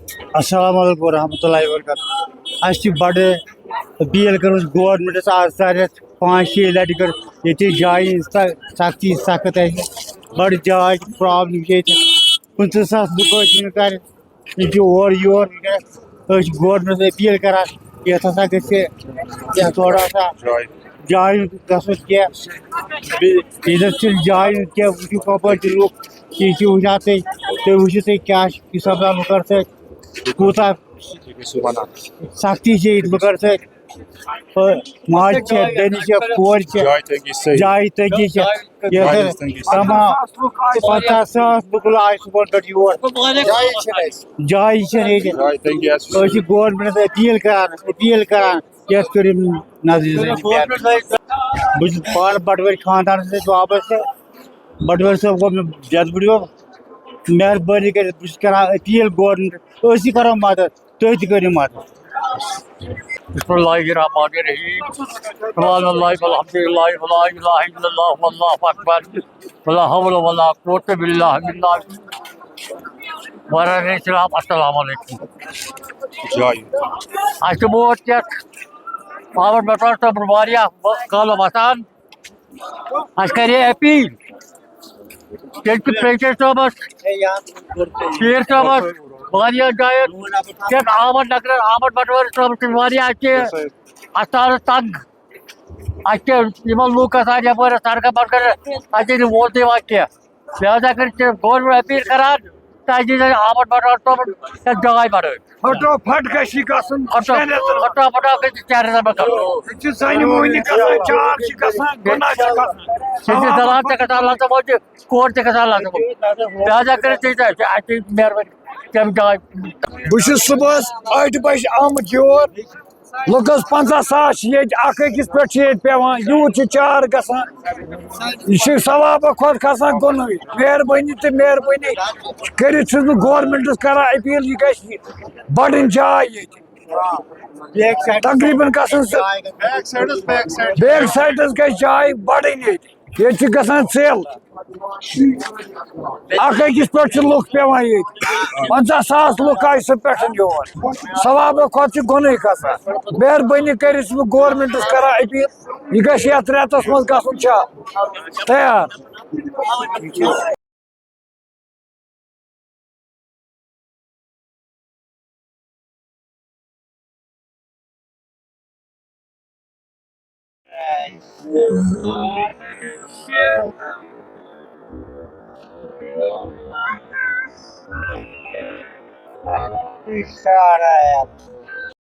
السلام علیکم ورحمۃ اللہ وبرکاتہ اس بڑ بیل کر گورمنٹس آج تاریخ 5-6 لٹہ کر یہ جائیں سختی سخت بڑ جائے پرابلم یہ 25,000 لوگ کر اور یور گورمنٹ اپیل کران یہ ہسا گھس تھوڑا سا جائیں گھن کی جائیں کی وچو کپر لوگ یہ وچان تھی وچو تھی کیا سپدان لکن سی کوتہ سختی لکن سی ماج بیٚنہِ کورِ جایہِ تنگی تمام 50,000 لُکھ آے صبحن پٮ۪ٹھ یور جایہِ چھنہٕ ییٚتہِ أسۍ چھِ گورمنٹس اپیل کران یتھ کٔرِو نظرِ بہٕ چھُس پانہٕ بٹوٲرۍ خاندانس سۭتۍ وابستہٕ بٹوٲرۍ صٲب گوٚو مےٚ ڈیتھ بٔڈیوم مہربٲنی کٔرِتھ بہٕ چھُس کران اپیل گورمنٹ أسۍ کرو مدد تُہۍ تہِ کٔرِو مدد بسم اللہ الرحمن الرحیم سبحان اللہ والحمد للہ ولا الہ الا اللہ واللہ اکبر ولا حول ولا قوت باللہ باللہ ورحمۃ اللہ السلام علیکم ووت یتھ پاور بٹوار صٲبن واریاہ کالہٕ وسان کرے اپیل پرنسپل صٲبس شیر صٲبس واریاہ جاین آمد نگر آمد بٹوٲرۍ صٲبس واریاہ استانس تنگ لوٗکھ گژھان یپٲرۍ سڑکن پتہٕ اتہِ ووت یِوان کینٛہہ لہذا کر گورمنٹ اپیل کران تتہِ آمد بٹوٲرۍ صٲبن جاے بنٲوِتھ پھٹوپھٹ گژھِ گژھُن پھٹاپھٹا گژھِ شہرس منٛز زنہِ مۄہنی گژھان چار چھِ گژھان گُناہ چھِ گژھان زنان تہِ گژھان لژٕ موجہِ کور تہِ گژھان لژٕ موجہِ لہذا کٔرِتھ اَسہِ مہربٲنی تِم جاے بہٕ چھُس صبحس 8 بجہِ آمُت یور لُکس 50,000 چھِ ییٚتہِ اکھ أکِس پٮ۪ٹھ چھِ ییٚتہِ پیوان یوٗت چھِ چار گژھان یہ ثوابہٕ کھۄتہٕ کھسان کُنُے مہربٲنی تہٕ مہربٲنی کٔرِتھ چھُس بہٕ گورمنٹس کران اپیل یہ گژھِ بڑٕنۍ جاے ییٚتہِ تقریٖبن گژھن بیک سایڈس گژھِ جاے بڑٕنۍ ییٚتہِ چھِ گژھان ژٮ۪ل اکھ أکِس پٮ۪ٹھ چھِ لُکھ پیوان ییٚتہِ 50,000 لُکھ آیہِ سُہ پٮ۪ٹھ یور ثوابہٕ کھۄتہٕ چھُ گۄنٕے کھسان مہربٲنی کٔرِتھ چھُس بہٕ گورمنٹس کران اپیل یہ گژھِ یتھ رٮ۪تس منٛز گژھُن تیار